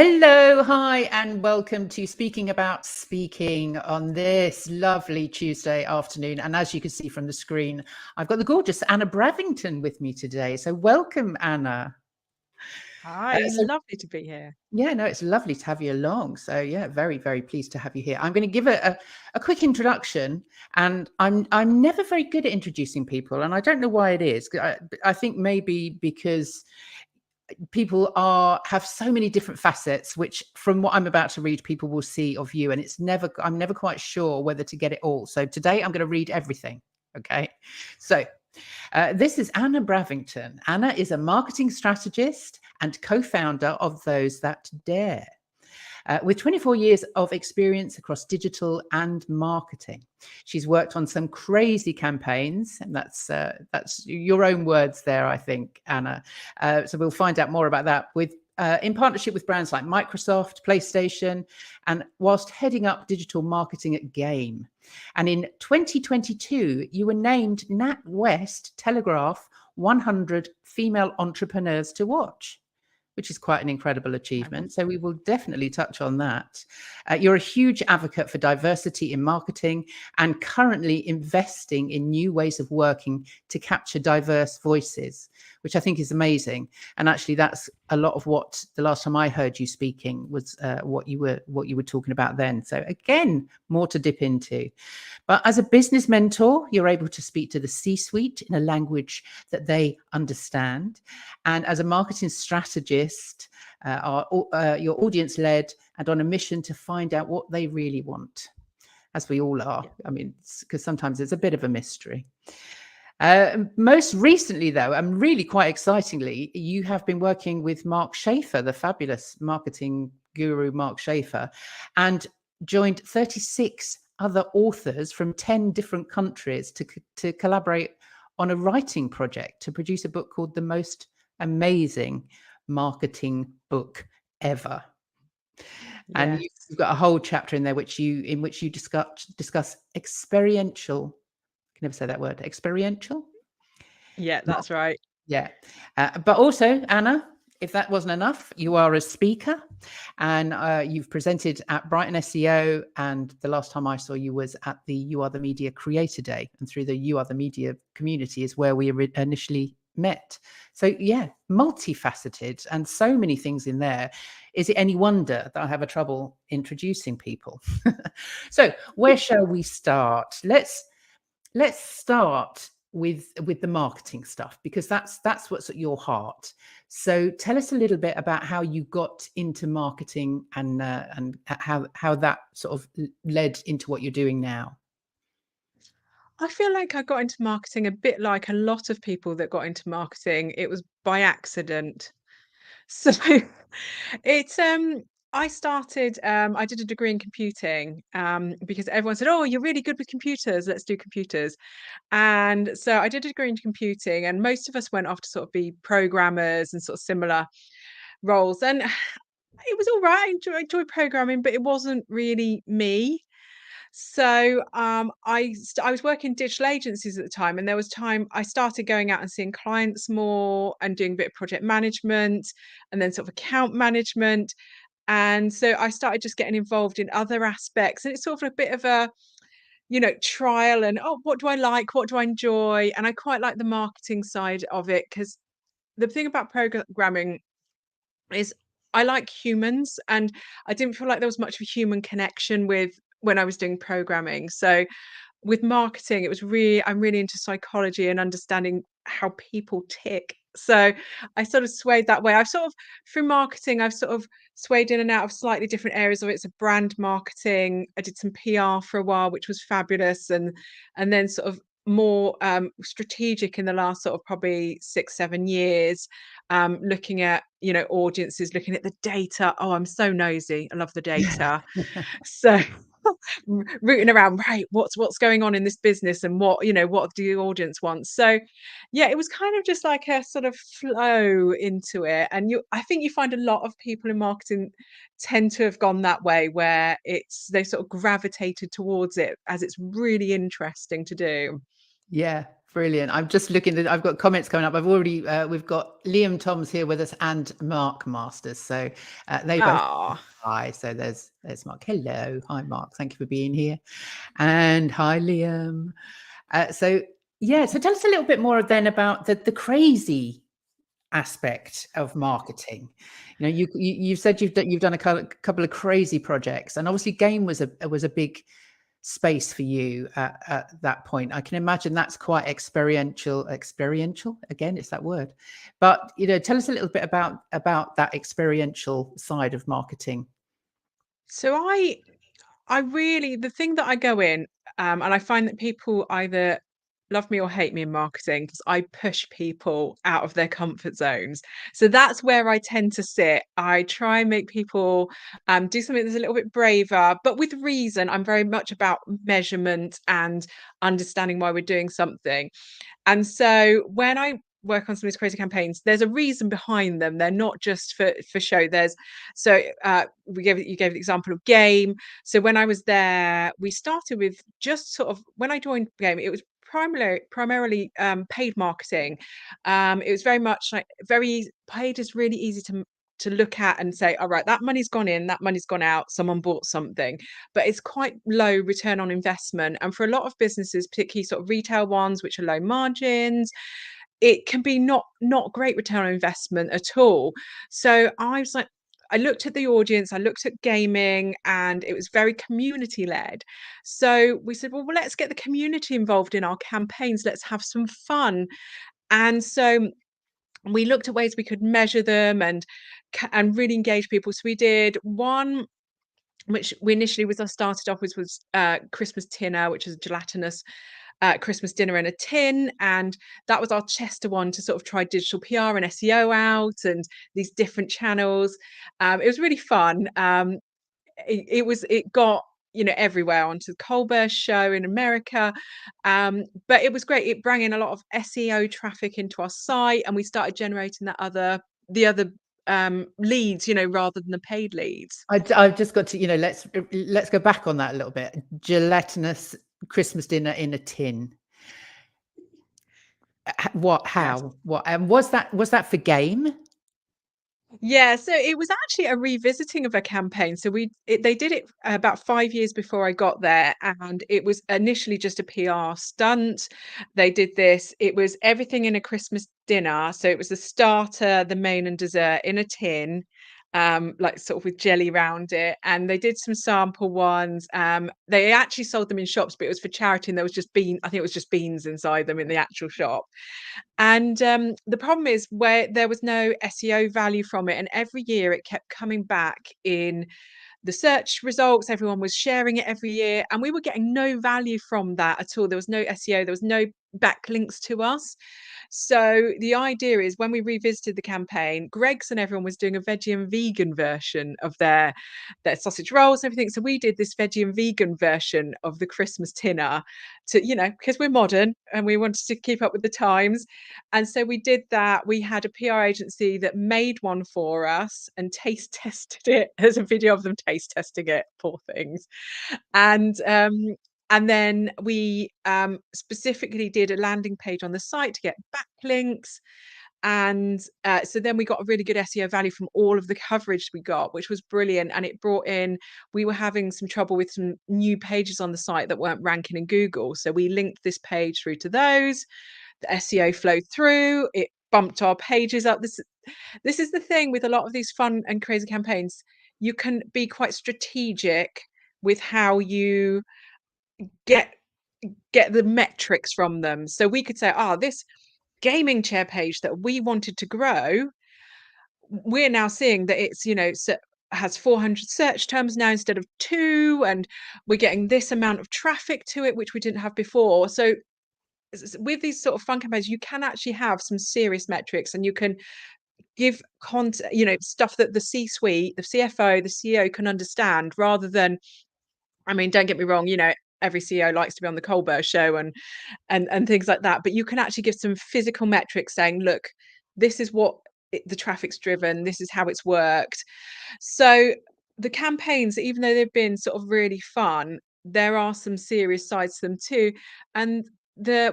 Hello, hi, and welcome to Speaking About Speaking on this lovely Tuesday afternoon. And as you can see from the screen, I've got the gorgeous Anna Bravington with me today. So welcome, Anna. Hi, So lovely to be here. yeah, no, it's lovely to have you along. So yeah, very, very pleased to have you here. I'm going to give a quick introduction, and I'm never very good at introducing people, and I don't know why it is. I think maybe because people have so many different facets, which from what I'm about to read, people will see of you, and I'm never quite sure whether to get it all. So today I'm going to read everything. Okay, so this is Anna Bravington. Anna is a marketing strategist and co-founder of Those That Dare. With 24 years of experience across digital and marketing, she's worked on some crazy campaigns, and that's your own words there, I think, Anna. So we'll find out more about that in partnership with brands like Microsoft, PlayStation, and whilst heading up digital marketing at Game. And in 2022, you were named NatWest Telegraph 100 Female Entrepreneurs to Watch, which is quite an incredible achievement. So we will definitely touch on that. You're a huge advocate for diversity in marketing and currently investing in new ways of working to capture diverse voices, which I think is amazing. And actually, that's a lot of what the last time I heard you speaking was what you were talking about then. So again, more to dip into. But as a business mentor, you're able to speak to the C-suite in a language that they understand. And as a marketing strategist, you're audience-led and on a mission to find out what they really want, as we all are. Yeah. I mean, because sometimes it's a bit of a mystery. Most recently, though, and really quite excitingly, you have been working with Mark Schaefer, the fabulous marketing guru Mark Schaefer, and joined 36 other authors from 10 different countries to collaborate on a writing project to produce a book called The Most Amazing Marketing Book Ever. And Yes. you've got a whole chapter in there in which you discuss experiential. I can never say that word. Experiential. Yeah, that's right. Yeah. But also, Anna, if that wasn't enough, you are a speaker, and you've presented at Brighton SEO. And the last time I saw you was at the You Are the Media Creator Day. And through the You Are the Media community is where we initially met. So yeah, multifaceted and so many things in there. Is it any wonder that I have a trouble introducing people? So where shall we start? Let's start with the marketing stuff, because that's what's at your heart. So tell us a little bit about how you got into marketing and how that sort of led into what you're doing now. I feel like I got into marketing a bit like a lot of people that got into marketing. It was by accident. So it's I did a degree in computing because everyone said, "Oh, you're really good with computers. Let's do computers." And so I did a degree in computing, and most of us went off to sort of be programmers and sort of similar roles. And it was all right. I enjoyed programming, but it wasn't really me. So I was working in digital agencies at the time, and there was time I started going out and seeing clients more and doing a bit of project management and then sort of account management. And so I started just getting involved in other aspects, and it's sort of a bit of a trial and, oh, what do I like? What do I enjoy? And I quite like the marketing side of it because the thing about programming is I like humans, and I didn't feel like there was much of a human connection with when I was doing programming. So with marketing, it was really I'm really into psychology and understanding how people tick. So I sort of swayed that way. I've sort of through marketing, I've sort of swayed in and out of slightly different areas of it. So brand marketing, I did some PR for a while, which was fabulous, and then sort of more strategic in the last sort of probably 6 7 years, looking at audiences, looking at the data. Oh, I'm so nosy, I love the data. So rooting around, right, what's going on in this business, and what do the audience want? So yeah, it was kind of just like a sort of flow into it. And I think you find a lot of people in marketing tend to have gone that way, where they sort of gravitated towards it as it's really interesting to do. Yeah, Brilliant. I'm just looking at, I've got comments coming up. I've already, we've got Liam Tom's here with us and Mark Masters. So they both Oh, hi. So there's Mark. Hello. Hi, Mark. Thank you for being here. And hi, Liam. So yeah, so tell us a little bit more then about the crazy aspect of marketing. You know, you said you've done a couple of crazy projects, and obviously game was a big space for you at that point. I can imagine that's quite experiential again, it's that word. But you know, tell us a little bit about that experiential side of marketing. so I really, the thing that I go in, and I find that people either love me or hate me in marketing because I push people out of their comfort zones. So that's where I tend to sit. I try and make people do something that's a little bit braver, but with reason. I'm very much about measurement and understanding why we're doing something. And so when I work on some of these crazy campaigns, there's a reason behind them. They're not just for show. There's so you gave the example of game. So when I was there, we started with just sort of when I joined game, it was primarily paid marketing. It was very much like paid is really easy to look at and say, all right, that money's gone in, that money's gone out, someone bought something, but it's quite low return on investment. And for a lot of businesses, particularly sort of retail ones, which are low margins, it can be not great return on investment at all. So I was like, I looked at the audience, I looked at gaming, and it was very community led. So we said, well, let's get the community involved in our campaigns. Let's have some fun. And so we looked at ways we could measure them and really engage people. So we did one which we initially was I started off with was Christmas Tinner, which is a gelatinous Christmas dinner in a tin, and that was our Chester one to sort of try digital PR and SEO out and these different channels. It was really fun. It got everywhere onto the Colbert Show in America, but it was great. It brought in a lot of SEO traffic into our site, and we started generating the other leads, rather than the paid leads. I've just got to, you know, let's go back on that a little bit. Gelatinous Christmas dinner in a tin. What? Yes. How? What? And was that for game? Yeah, so it was actually a revisiting of a campaign. So they did it about 5 years before I got there, and it was initially just a PR stunt. They did this. It was everything in a Christmas dinner. So it was the starter, the main, and dessert in a tin, like sort of with jelly around it. And they did some sample ones. They actually sold them in shops, but it was for charity, and there was just I think it was just beans inside them in the actual shop. And the problem is where there was no SEO value from it, and every year it kept coming back in the search results. Everyone was sharing it every year, and we were getting no value from that at all. There was no SEO, there was no backlinks to us. So the idea is when we revisited the campaign, Greg's and everyone was doing a veggie and vegan version of their sausage rolls and everything. So we did this veggie and vegan version of the Christmas dinner to, because we're modern and we wanted to keep up with the times. And so we did that. We had a PR agency that made one for us and taste tested it. There's a video of them taste testing it, poor things. And then we specifically did a landing page on the site to get backlinks. And so then we got a really good SEO value from all of the coverage we got, which was brilliant. And it brought in, we were having some trouble with some new pages on the site that weren't ranking in Google. So we linked this page through to those. The SEO flowed through. It bumped our pages up. This is the thing with a lot of these fun and crazy campaigns. You can be quite strategic with how you get the metrics from them. So we could say, this gaming chair page that we wanted to grow, we're now seeing that it's, has 400 search terms now instead of 2, and we're getting this amount of traffic to it, which we didn't have before. So with these sort of fun campaigns, you can actually have some serious metrics, and you can give content, stuff that the C-suite, the CFO, the CEO can understand, rather than, I mean, don't get me wrong, every CEO likes to be on the Colbert Show and things like that, but you can actually give some physical metrics saying, look, this is what the traffic's driven, this is how it's worked. So the campaigns, even though they've been sort of really fun, there are some serious sides to them too. And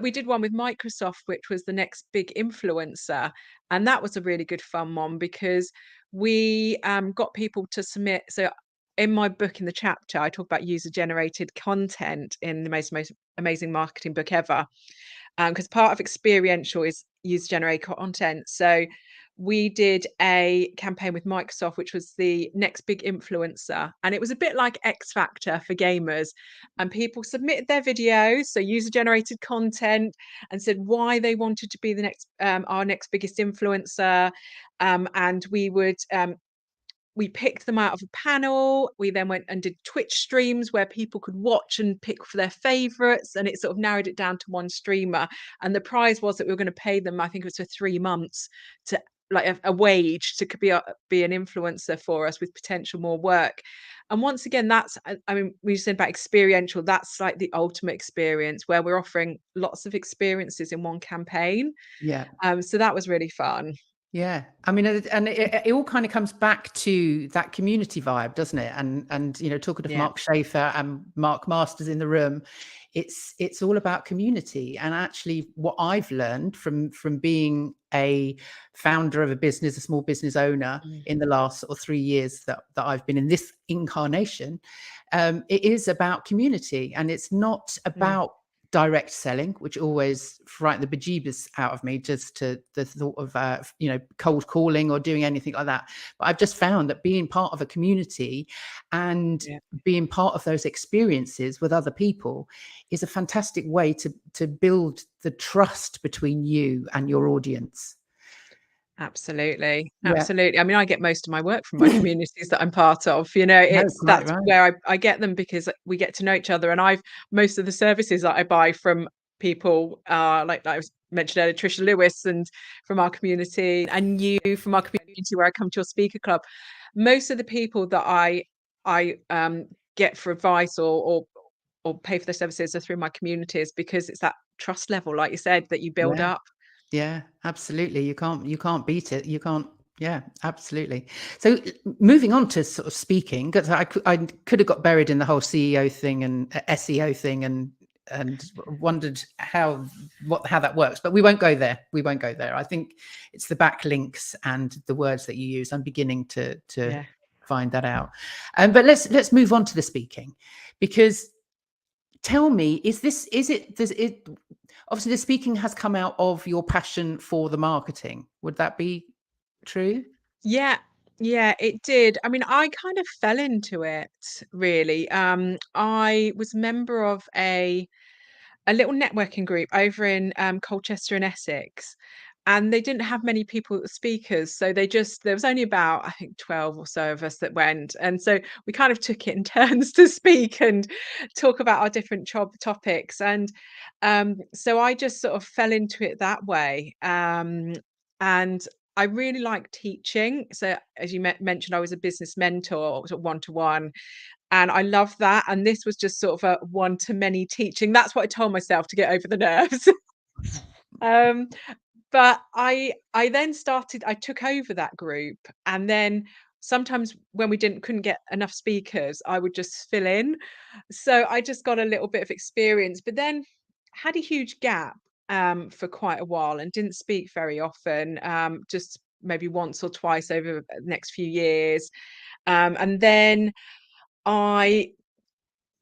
we did one with Microsoft, which was the next big influencer, and that was a really good fun one because we got people to submit. So in my book, in the chapter, I talk about user generated content in the most amazing marketing book ever, because part of Experiential is user generated content. So we did a campaign with Microsoft, which was the next big influencer. And it was a bit like X Factor for gamers. And people submitted their videos, so user generated content, and said why they wanted to be the next, our next biggest influencer. And we picked them out of a panel. We then went and did Twitch streams where people could watch and pick for their favorites. And it sort of narrowed it down to one streamer. And the prize was that we were going to pay them, I think it was for 3 months, to like a wage to be an influencer for us with potential more work. And once again, that's, I mean, we said about experiential, that's like the ultimate experience where we're offering lots of experiences in one campaign. Yeah. So that was really fun. Yeah, I mean, and it all kind of comes back to that community vibe, doesn't it? And you know, talking of Yeah. Mark Schaefer and Mark Masters in the room, it's all about community. And actually, what I've learned from being a founder of a business, a small business owner, in the last sort of 3 years that I've been in this incarnation, it is about community, and it's not about direct selling, which always frightened the bejeebus out of me, just to the thought of you know, cold calling or doing anything like that. But I've just found that being part of a community and being part of those experiences with other people is a fantastic way to build the trust between you and your audience. Absolutely. Yeah. Absolutely. I mean, I get most of my work from my communities that I'm part of. You know, No, quite that's right. where I get them, because we get to know each other. And most of the services that I buy from people, like I was mentioned earlier, Trisha Lewis, and from our community, and you from our community where I come to your speaker club. Most of the people that I get for advice or pay for their services are through my communities, because it's that trust level, like you said, that you build Yeah. up. Yeah, absolutely. You can't beat it. You can't. Yeah, absolutely. So moving on to sort of speaking, because I could have got buried in the whole CEO thing and SEO thing and wondered how that works, but we won't go there. We won't go there. I think it's the backlinks and the words that you use. I'm beginning to find that out. But let's move on to the speaking, because tell me, does it obviously the speaking has come out of your passion for the marketing. Would that be true? Yeah, yeah, it did. I mean, I kind of fell into it, really. I was a member of a little networking group over in Colchester in Essex, and they didn't have many people speakers, so there was only about, I think, 12 or so of us that went, and so we kind of took it in turns to speak and talk about our different job topics. And so I just sort of fell into it that way. And I really like teaching. So as you mentioned, I was a business mentor, sort of one-to-one, and I love that. And this was just sort of a one-to-many teaching. That's what I told myself to get over the nerves. um, but I then started, I took over that group, and then sometimes when we couldn't get enough speakers, I would just fill in. So I just got a little bit of experience, but then had a huge gap for quite a while and didn't speak very often, just maybe once or twice over the next few years. And then I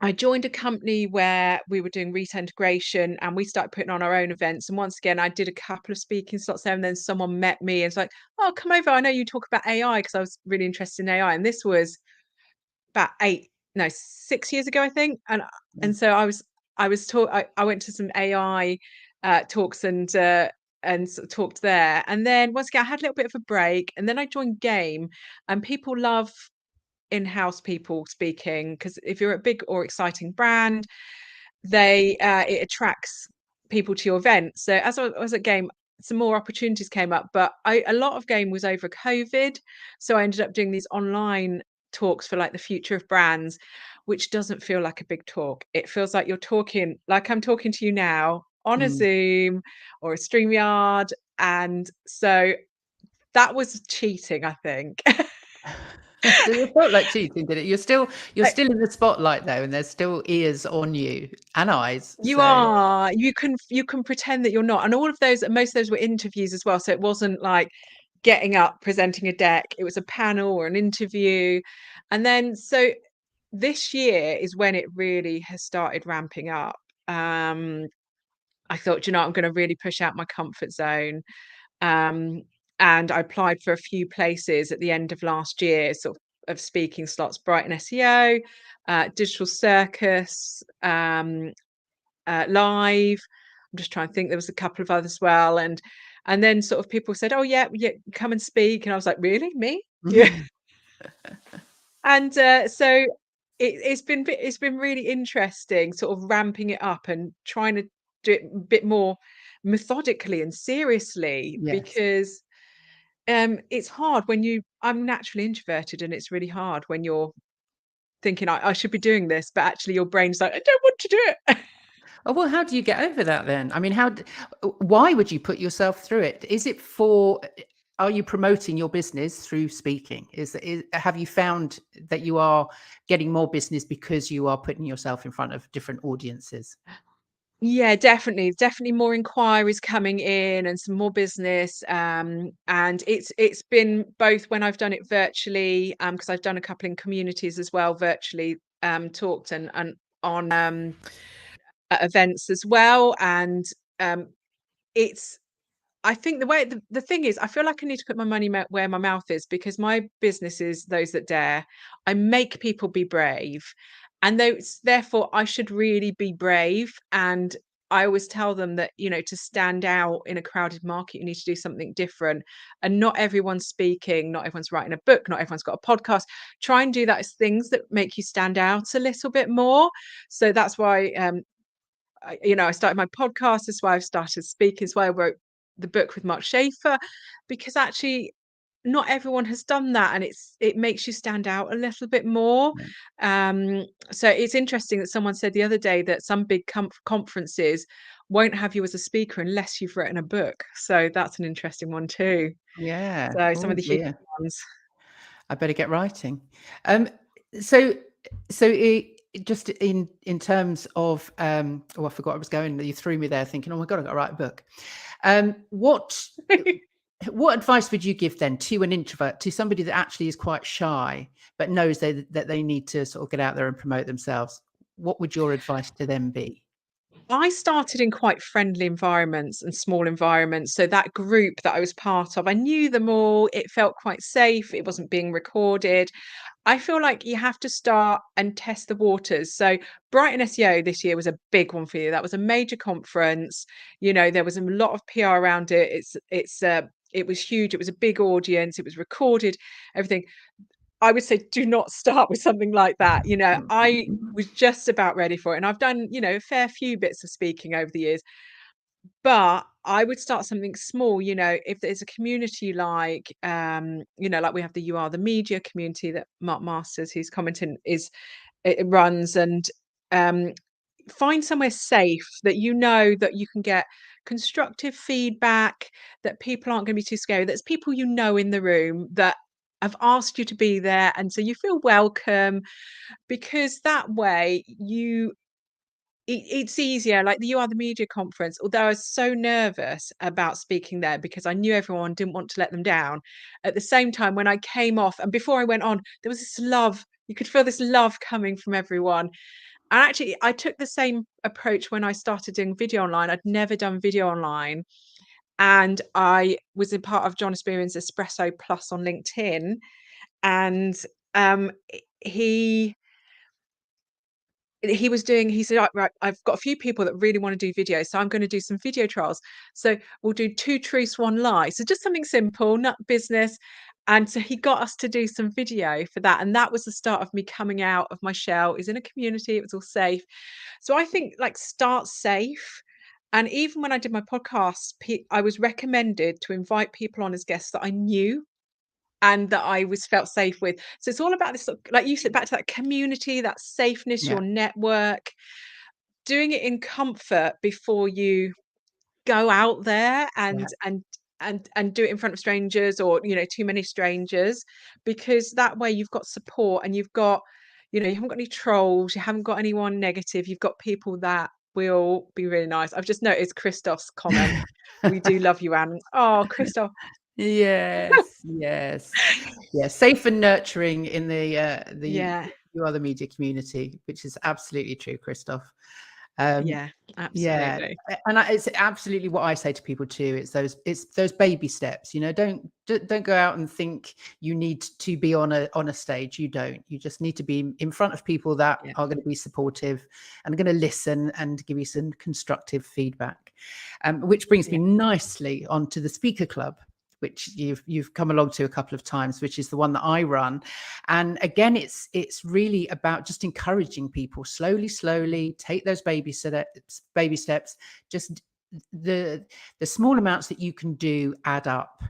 I joined a company where we were doing retail integration, and we started putting on our own events. And once again, I did a couple of speaking slots there, and then someone met me and was like, "Oh, come over. I know you talk about AI," because I was really interested in AI. And this was about 6 years ago, I think. And so I went to some AI talks and sort of talked there. And then once again, I had a little bit of a break, and then I joined Game, and people love in-house people speaking, because if you're a big or exciting brand, it attracts people to your event. So as I was at Game, some more opportunities came up, but a lot of Game was over COVID, so I ended up doing these online talks for like the future of brands, which doesn't feel like a big talk. It feels like you're talking like I'm talking to you now on a Zoom or a StreamYard, and so that was cheating, I think. So you felt like cheating, did it? You're I- still in the spotlight though, and there's still ears on you and eyes. You So are. You can pretend that you're not. And all of those, most of those were interviews as well. So it wasn't like getting up, presenting a deck. It was a panel or an interview. And then so this year is when it really has started ramping up. I thought, I'm going to really push out my comfort zone. Um, and I applied for a few places at the end of last year, sort of speaking slots, Brighton SEO, Digital Circus, Live. I'm just trying to think. There was a couple of others as well, and then sort of people said, "Oh yeah, yeah, come and speak," and I was like, "Really, me?" Yeah. And so it's been really interesting, sort of ramping it up and trying to do it a bit more methodically and seriously, yes. because it's hard when I'm naturally introverted, and it's really hard when you're thinking I should be doing this, but actually your brain's like, I don't want to do it. Oh, well, how do you get over that then? I mean, why would you put yourself through it? Are you promoting your business through speaking? Have you found that you are getting more business because you are putting yourself in front of different audiences? Yeah, definitely more inquiries coming in and some more business. And it's been both when I've done it virtually, because I've done a couple in communities as well, virtually, talked and on at events as well. And um, it's I think the thing is, I feel like I need to put my money where my mouth is, because my business is those that dare. I make people be brave, and therefore I should really be brave. And I always tell them that, to stand out in a crowded market, you need to do something different. And not everyone's speaking, not everyone's writing a book, not everyone's got a podcast. Try and do that as things that make you stand out a little bit more. So that's why I started my podcast. That's why I've started speaking. That's why I wrote the book with Mark Schaefer, because actually not everyone has done that, and it makes you stand out a little bit more. Yeah. So it's interesting that someone said the other day that some big conferences won't have you as a speaker unless you've written a book. So that's an interesting one too. Yeah. So some Oh of the huge dear. ones. I better get writing. Um, so, just in terms of, oh, I forgot I was going. You threw me there, thinking, oh my god, I got to write a book. What what advice would you give then to an introvert, to somebody that actually is quite shy but knows that they need to sort of get out there and promote themselves? What would your advice to them be? I started in quite friendly environments and small environments. So that group that I was part of, I knew them all. It felt quite safe. It wasn't being recorded. I feel like you have to start and test the waters. So Brighton SEO this year was a big one for you. That was a major conference. There was a lot of PR around it. It was huge. It was a big audience. It was recorded, everything. I would say do not start with something like that. I was just about ready for it. And I've done, a fair few bits of speaking over the years, but I would start something small. If there's a community like we have the You Are the Media community that Mark Masters, who's commenting, it runs, and um, find somewhere safe that that you can get constructive feedback, that people aren't going to be too scary. There's people in the room that have asked you to be there, and so you feel welcome, because that way it's easier. Like the You Are the Media conference, although I was so nervous about speaking there because I knew everyone, didn't want to let them down. At the same time, when I came off and before I went on, there was this love. You could feel this love coming from everyone. And actually, I took the same approach when I started doing video online. I'd never done video online. And I was a part of John Esperian's Espresso Plus on LinkedIn. And um, he he said, right, I've got a few people that really want to do videos, so I'm going to do some video trials. So we'll do 2 truths, 1 lie. So just something simple, not business. And so he got us to do some video for that, and that was the start of me coming out of my shell. Is in a community, it was all safe. So I think, like, start safe. And even when I did my podcast, I was recommended to invite people on as guests that I knew and that I was felt safe with. So it's all about this, like you said, back to that community, that safeness, Yeah. your network, doing it in comfort before you go out there and Yeah. and do it in front of strangers, or too many strangers, because that way you've got support, and you've got, you haven't got any trolls, you haven't got anyone negative, you've got people that will be really nice. I've just noticed Christoph's comment. We do love you, Anne. Oh, Christoph. Yes, yes. Yeah, safe and nurturing in the Yeah, You Are the Media community, which is absolutely true, Christoph. Um, yeah, yeah, absolutely. and it's absolutely what I say to people too. It's those baby steps. Don't go out and think you need to be on a stage. You don't. You just need to be in front of people that Yeah, are going to be supportive and are going to listen and give you some constructive feedback. Which brings me yeah, nicely onto the Speaker Club, which you've come along to a couple of times, which is the one that I run. And again, it's really about just encouraging people slowly take those baby steps. Just the small amounts that you can do add up.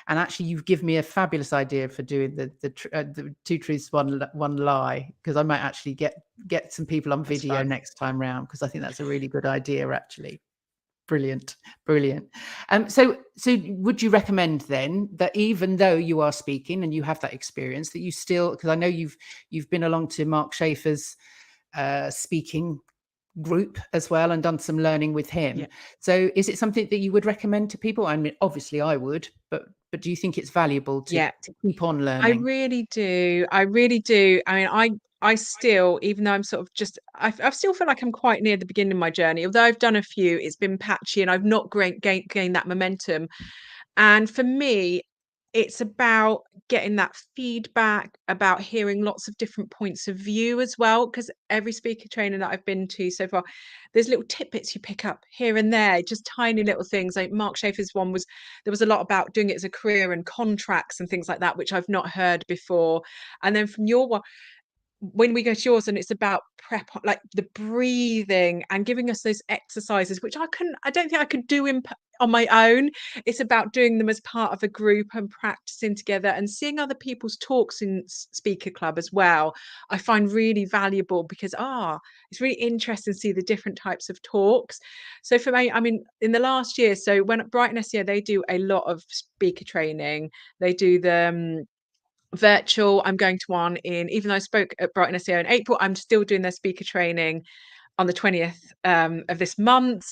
And actually, you've given me a fabulous idea for doing the two truths, one lie, because I might actually get some people on that's video fun. next time round, because I think that's a really good idea, actually. Brilliant. So would you recommend then that even though you are speaking and you have that experience, that you still, because I know you've been along to Mark Schaefer's speaking group as well and done some learning with him. Yeah. So is it something that you would recommend to people? I mean, obviously I would, but do you think it's valuable to Yeah, keep on I learning? really do. I really do. I mean, I still, even though I'm sort of just, I still feel like I'm quite near the beginning of my journey. Although I've done a few, it's been patchy, and I've not gained that momentum. And for me, it's about getting that feedback, about hearing lots of different points of view as well. Because every speaker training that I've been to so far, there's little tidbits you pick up here and there, just tiny little things. Like Mark Schaefer's one was, there was a lot about doing it as a career and contracts and things like that, which I've not heard before. And then from your one, when we go to yours, and it's about prep, like the breathing and giving us those exercises, which I don't think I could do on my own. It's about doing them as part of a group and practicing together and seeing other people's talks in Speaker Club as well. I find really valuable, because it's really interesting to see the different types of talks. So for me, I mean, in the last year, so when at Brighton SEO, they do a lot of speaker training. They do the virtual. I'm going to one even though I spoke at Brighton SEO in April, I'm still doing their speaker training on the 20th of this month.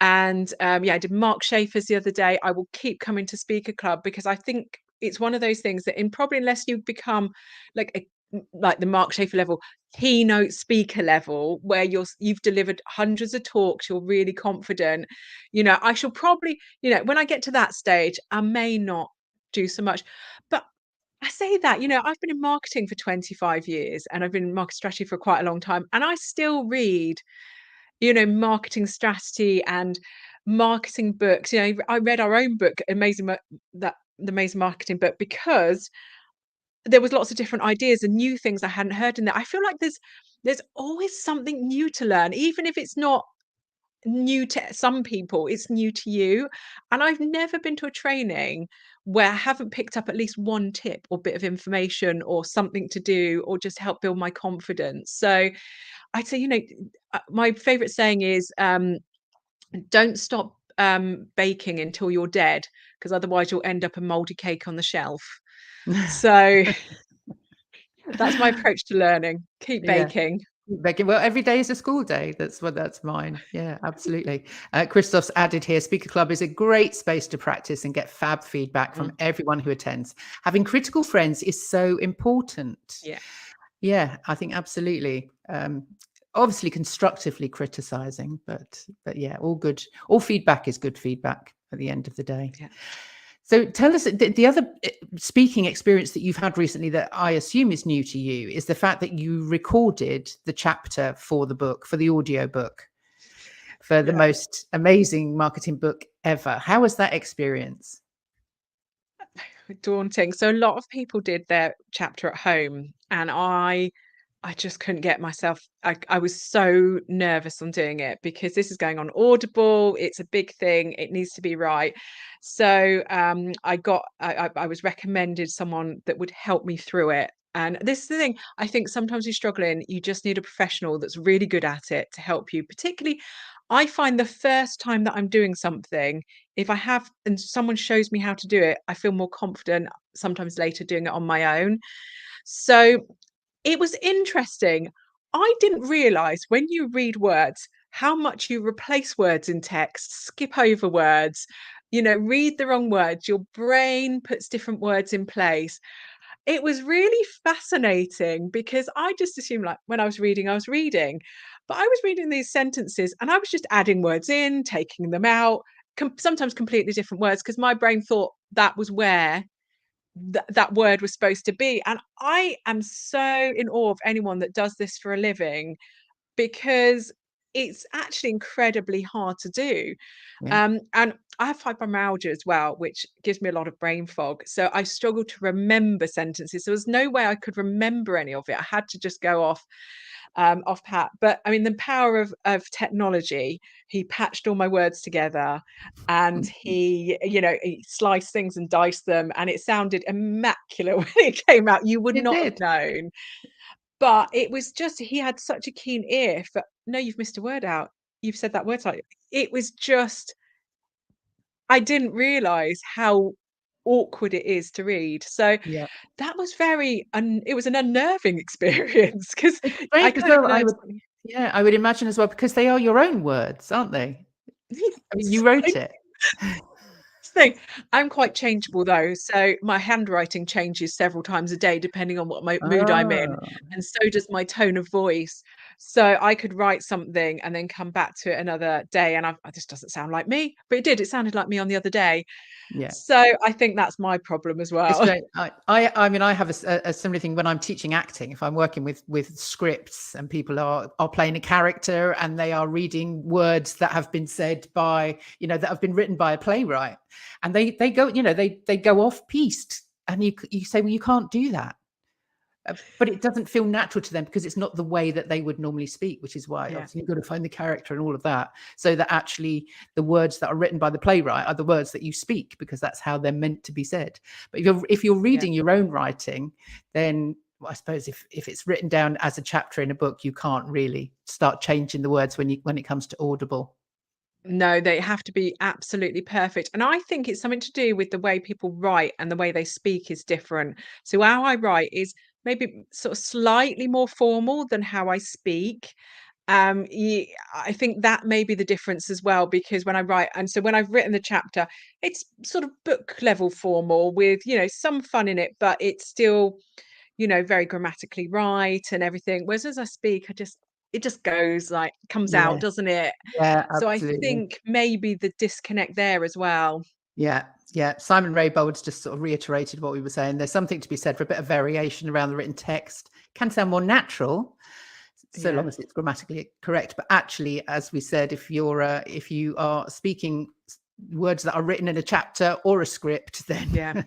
And I did Mark Schaefer's the other day. I will keep coming to Speaker Club, because I think it's one of those things that, probably unless you become like the Mark Schaefer level, keynote speaker level, where you've delivered hundreds of talks, you're really confident, I shall probably, when I get to that stage, I may not do so much. But I say that, I've been in marketing for 25 years, and I've been in market strategy for quite a long time. And I still read, marketing strategy and marketing books. I read our own book, the Amazing Marketing book, because there was lots of different ideas and new things I hadn't heard in there. I feel like there's always something new to learn, even if it's not new to some people, it's new to you. And I've never been to a training where I haven't picked up at least one tip or bit of information or something to do, or just help build my confidence. So I'd say, my favorite saying is, don't stop baking until you're dead, because otherwise you'll end up a moldy cake on the shelf. So that's my approach to learning. Keep Yeah. baking. Becky, well, every day is a school day. That's mine. Yeah, absolutely. Christoph's added here, Speaker Club is a great space to practice and get fab feedback from Mm, everyone who attends. Having critical friends is so important. yeah, Yeah, I think absolutely. Obviously constructively criticizing, but yeah, all good. All feedback is good feedback at the end of the day. yeah. So tell us, the other speaking experience that you've had recently that I assume is new to you is the fact that you recorded the chapter for the book, for the audio book, for the Yeah. most amazing marketing book ever. How was that experience? Daunting. So a lot of people did their chapter at home, and I just couldn't get myself. I was so nervous on doing it, because this is going on Audible. It's a big thing. It needs to be right. So I was recommended someone that would help me through it. And this is the thing. I think sometimes you're struggling, you just need a professional that's really good at it to help you, particularly I find the first time that I'm doing something, if I have and someone shows me how to do it, I feel more confident sometimes later doing it on my own. So it was interesting. I didn't realize when you read words how much you replace words in text, skip over words, read the wrong words. Your brain puts different words in place. It was really fascinating because I just assumed, like, when I was reading, but I was reading these sentences and I was just adding words in, taking them out, sometimes completely different words, because my brain thought that was where that word was supposed to be. And I am so in awe of anyone that does this for a living, because it's actually incredibly hard to do. Yeah. And I have fibromyalgia as well, which gives me a lot of brain fog. So I struggle to remember sentences. There was no way I could remember any of it. I had to just go off pat. But I mean, the power of technology. He patched all my words together, and he sliced things and diced them, and it sounded immaculate when it came out. You would It not have did. known. But it was just, he had such a keen ear for, "No, you've missed a word out. You've said that word slightly." It was just, I didn't realize how awkward it is to read. So Yeah. that was it was an unnerving experience, because It's I strange as kind of well. learned. I would imagine as well, because they are your own words, aren't they? I mean, you wrote it. Thing. I'm quite changeable though, so my handwriting changes several times a day depending on what my mood I'm in, Oh, and so does my tone of voice. So I could write something and then come back to it another day, and this doesn't sound like me, but it did. It sounded like me on the other day. yeah. So I think that's my problem as It's well. great. I mean, I have a similar thing when I'm teaching acting. If I'm working with scripts and people are playing a character and they are reading words that have been said by, that have been written by a playwright, and they go, they go off piste, and you say, well, you can't do that. But it doesn't feel natural to them because it's not the way that they would normally speak, which is why Yeah, obviously you've got to find the character and all of that, so that actually the words that are written by the playwright are the words that you speak, because that's how they're meant to be said. But if you're yeah. reading your own writing, then I suppose if it's written down as a chapter in a book, you can't really start changing the words when it comes to Audible. No, they have to be absolutely perfect. And I think it's something to do with the way people write, and the way they speak is different. So how I write is maybe sort of slightly more formal than how I speak. I think that may be the difference as well, because when I write, and so when I've written the chapter, it's sort of book level formal with, some fun in it, but it's still, very grammatically right and everything. Whereas as I speak, it just goes, like, comes out, Yeah, doesn't it? yeah, So I absolutely. think maybe the disconnect there as well. Yeah, yeah. Simon Raybold's just sort of reiterated what we were saying. There's something to be said for a bit of variation around the written text. Can sound more natural, so Yeah. long as it's grammatically correct. But actually, as we said, if you are speaking words that are written in a chapter or a script, Yeah.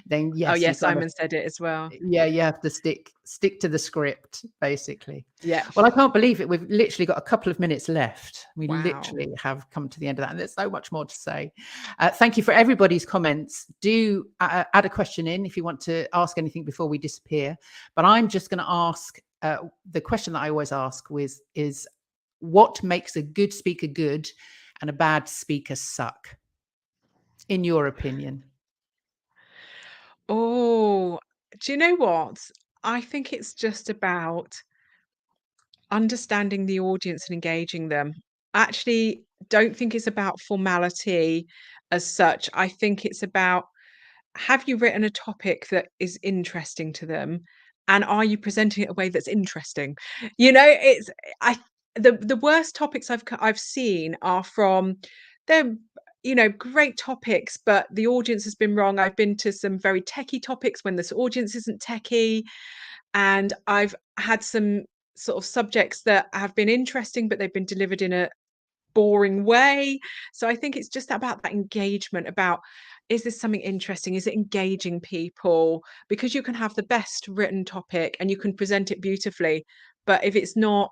then Oh, yes, yeah, you kind of, Simon said it as well. you have to stick to the script, basically. Yeah. Well, I can't believe it. We've literally got a couple of minutes left. We Wow. literally have come to the end of that, and there's so much more to say. Thank you for everybody's comments. Do add a question in if you want to ask anything before we disappear. But I'm just going to ask the question that I always ask is what makes a good speaker good and a bad speaker suck, in your opinion? Oh, do you know what? I think it's just about understanding the audience and engaging them. Actually, don't think it's about formality as such. I think it's about, have you written a topic that is interesting to them, and are you presenting it in a way that's interesting? It's, I the worst topics I've seen are from, they're, great topics, but the audience has been wrong. I've been to some very techie topics when this audience isn't techie, and I've had some sort of subjects that have been interesting, but they've been delivered in a boring way. So I think it's just about that engagement, about, is this something interesting? Is it engaging people? Because you can have the best written topic and you can present it beautifully, but if it's not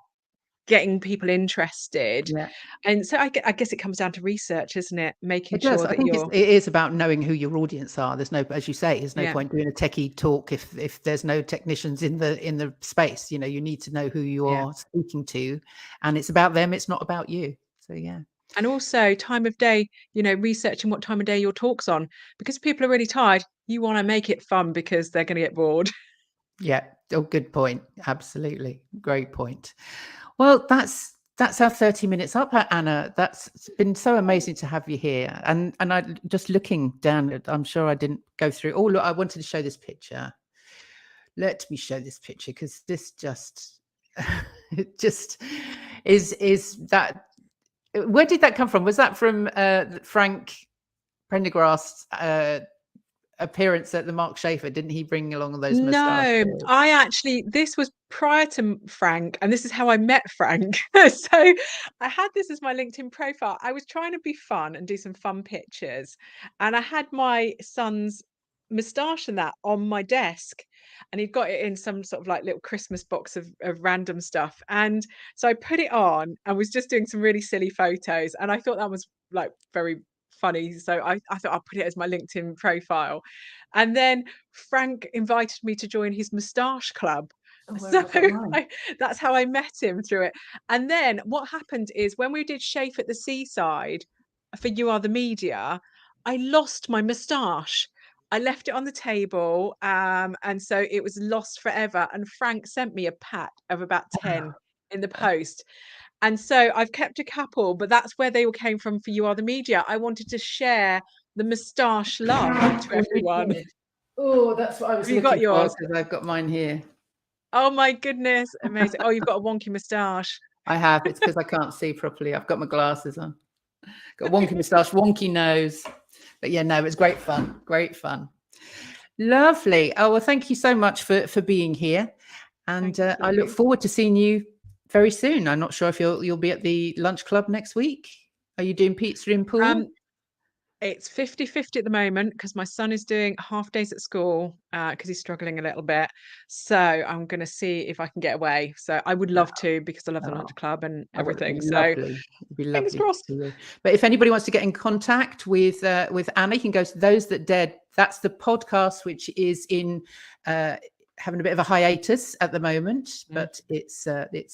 getting people interested, Yeah. and so I guess it comes down to research, isn't it? Making It does. sure I that think you're, it is about knowing who your audience are. There's no, as you say, there's no yeah, point doing a techie talk if there's no technicians in the space. You need to know who you yeah. are speaking to, and it's about them. It's not about you. So yeah. And also time of day, researching what time of day your talk's on, because people are really tired. You want to make it fun because they're going to get bored. Yeah. Oh, good point. Absolutely. Great point. Well, that's our 30 minutes up, Anna. It's been so amazing to have you here. And I just looking down, I'm sure I didn't go through. Oh, look, I wanted to show this picture. Let me show this picture because this just, it just is that. Where did that come from? Was that from Frank Prendergast's appearance at the Mark Schaefer? Didn't he bring along all those No, moustaches? this was prior to Frank, and this is how I met Frank. So I had this as my LinkedIn profile. I was trying to be fun and do some fun pictures, and I had my son's moustache and that on my desk, and he'd got it in some sort of like little Christmas box of random stuff. And so I put it on and was just doing some really silly photos, and I thought that was like very funny. So I thought I'd put it as my LinkedIn profile. And then Frank invited me to join his moustache club. So that's how I met him, through it. And then what happened is, when we did Schaefer at the Seaside for You Are the Media, I lost my moustache. I left it on the table, and so it was lost forever. And Frank sent me a pack of about 10 in the post. And so I've kept a couple, but that's where they all came from for You Are the Media. I wanted to share the moustache love to everyone. Oh, that's what I was Have you got looking for, yours? because I've got mine here. Oh my goodness, amazing. Oh, you've got a wonky moustache. I have. It's because I can't see properly. I've got my glasses on. Got a wonky moustache, wonky nose. But yeah, no, it's great fun. Great fun. Lovely. Oh, well, thank you so much for being here. And I look forward to seeing you very soon. I'm not sure if you'll be at the lunch club next week. Are you doing pizza in pool? It's 50-50 at the moment, because my son is doing half days at school because he's struggling a little bit. So I'm going to see if I can get away. So I would love to, because I love the lunch club and everything. It'd be So lovely. It'd be lovely fingers crossed. to see you. But if anybody wants to get in contact with Anna, you can go to Those That Dared. That's the podcast, which is in having a bit of a hiatus at the moment, but it's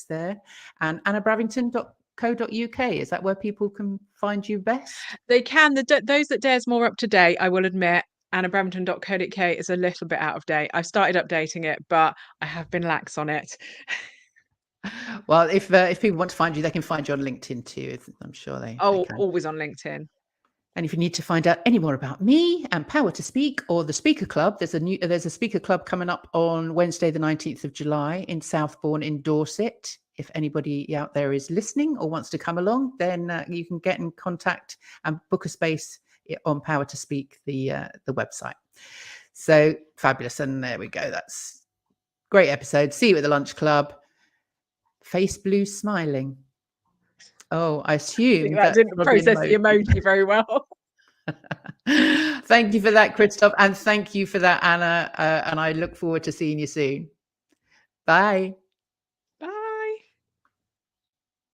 there. And annabravington.co.uk, is that where people can find you best? They can. Those That Dare's more up to date, I will admit. annabravington.co.uk is a little bit out of date. I've started updating it, but I have been lax on it. Well, if people want to find you, they can find you on LinkedIn too. I'm sure they can. Always on LinkedIn. And if you need to find out any more about me and Power to Speak or the Speaker Club, there's a Speaker Club coming up on Wednesday, the 19th of July in Southbourne in Dorset. If anybody out there is listening or wants to come along, then you can get in contact and book a space on Power to Speak, the website. So fabulous. And there we go. That's great episode. See you at the lunch club. Face blue smiling. Oh, I assume that didn't process the emoji very well. Thank you for that, Christoph. And thank you for that, Anna. And I look forward to seeing you soon. Bye.